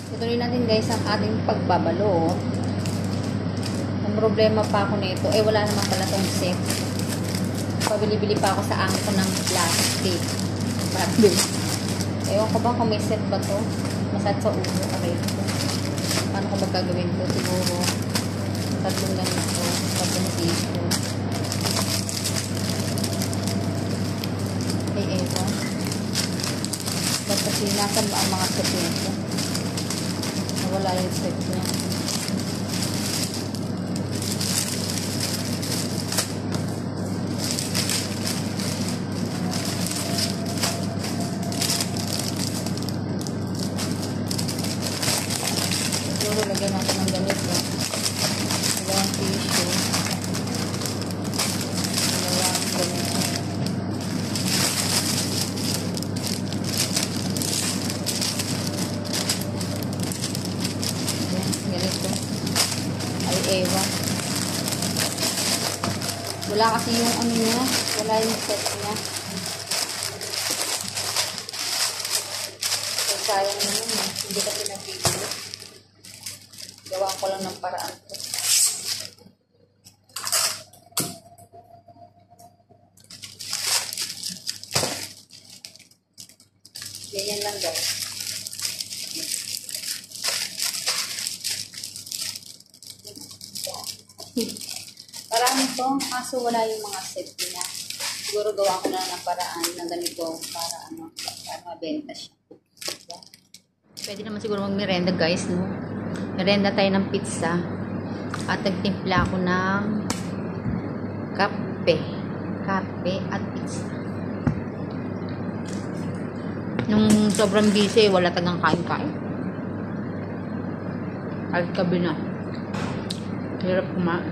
Tutuloy natin guys ang ating pagbabalo. Ang problema pa ako nito, wala naman pala tong set. Pabili-bili pa ako sa angko ng plastic. Grabe. Ewan ko ba kung may set ba to? Masad sa ulo. Okay. Paano ko magkagawin to? Siguro tatlong ganito. Tatlong tissue. Ewan. Ba't kasi nasan ba ang mga set nito? Nawala yung set niya. Siguro lagyan natin ng ganito. Dalawang tissue. Dalawang ganito. Ganito. Ay, ewan. Wala kasi yung ano niya. Wala yung set niya. So, sayang naman eh. Hindi kasi nabibili. Gawa ko lang ng paraan ko. Ganyan lang guys. Parang ito, kaso wala yung mga set niya. Siguro gawa ko na ng paraan na ganito para mabenta siya. Pwede naman siguro mag-merenda guys, no? Merenda tayo ng pizza. At nagtimpla ako ng kape. Kape at pizza. Nung sobrang busy, wala tagang kain-kain. At kabi na. Hirap kumain.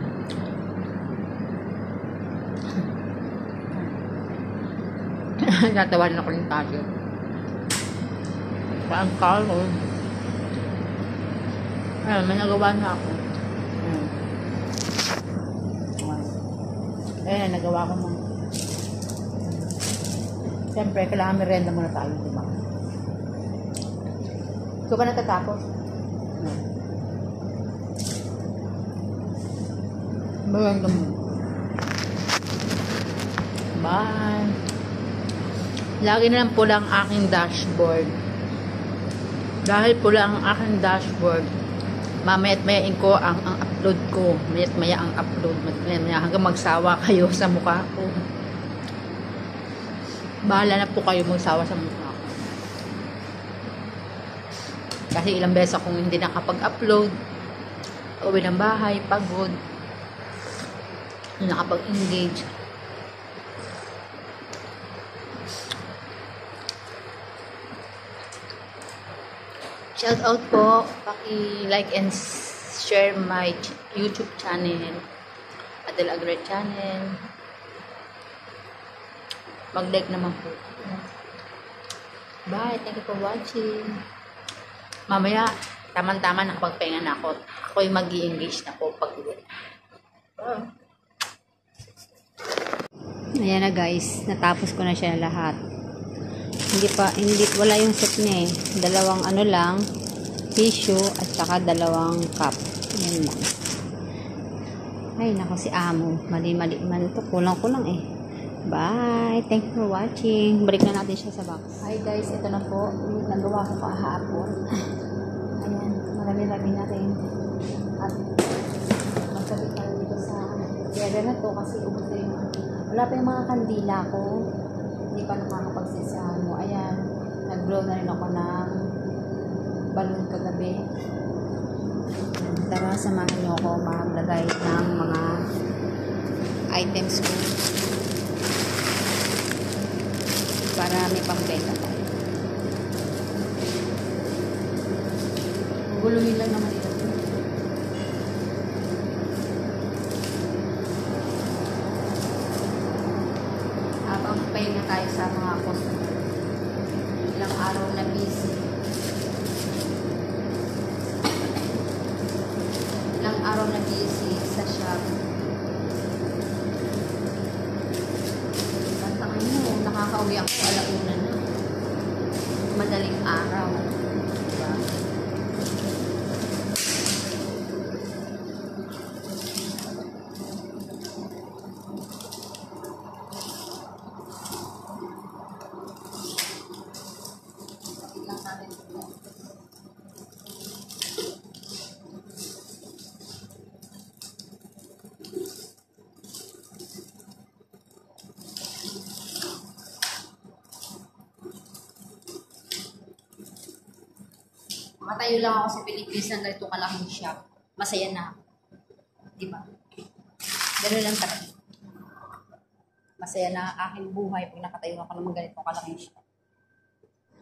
Natawanan ako ng tayo. Parang kalo. Ayun, may nagawa na ako. Ayun, nagawa ko mo. Siyempre, kailangan merenda muna tayo, diba? Ikaw ba natatapos? Merenda mo. Bye! Lagi na lang pula ang aking dashboard. Dahil pula ang aking dashboard, mamaya't mayain ko ang upload ko. Maya't maya ang upload. Maya hanggang magsawa kayo sa mukha ko. Bahala na po kayo magsawa sa mukha ko. Kasi ilang beses akong hindi nakapag-upload. Uwi ng bahay, pagod. Hindi nakapag-engage. Shout out po, paki-like and share my YouTube channel, Adel Agret channel. Mag-like naman po. Bye, thank you for watching. Mamaya, taman-taman nakapagpahinga na ako. Ako'y mag-i-engage na po pag-uwi. Bye. Ayan na guys, natapos ko na siya lahat. Wala yung set niya eh. Dalawang ano lang, tissue at saka dalawang cup. Yan lang. Ay, nako si Amo. Mali to. Kulang eh. Bye! Thank you for watching. Balik na natin siya sa box. Hi guys, ito na po. Nagawa ko kahapon. Ayan, marami-rami na rin. At magkabit tayo dito sa area na to kasi ubos na yung wala pa yung mga kandila ko. Hindi pa nakakapagsisahan mo. Ayan, nag-blow na rin ako ng balon kagabi. Tara, samahan nyo ako maglagay ng mga items ko para may pambenta tayo. Guluhin lang naman ito. Habang pahinga tayo sa mga customer. Ilang araw na busy. Ilang araw na busy sa shop. Tantakin mo, nakakauwi ako alauna na. Madaling araw. Diba? Matayo lang ako sa Pilipinas ng ganito kalaking shop. Masaya na ako. Diba? Gano'n lang talaga. Masaya na aking buhay pag nakatayo ako ng ganito kalaking shop.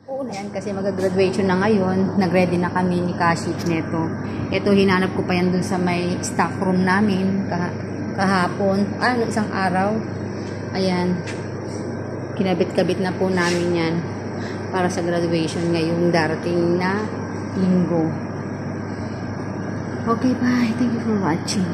Oo na yan kasi mag-graduation na ngayon. Nag-ready na kami ni Kaship neto. Ito, hinanap ko pa yan dun sa may stock room namin kahapon. Isang araw. Ayan. Kinabit-kabit na po namin yan para sa graduation ngayong darating na linggo. Okay, bye. Thank you for watching.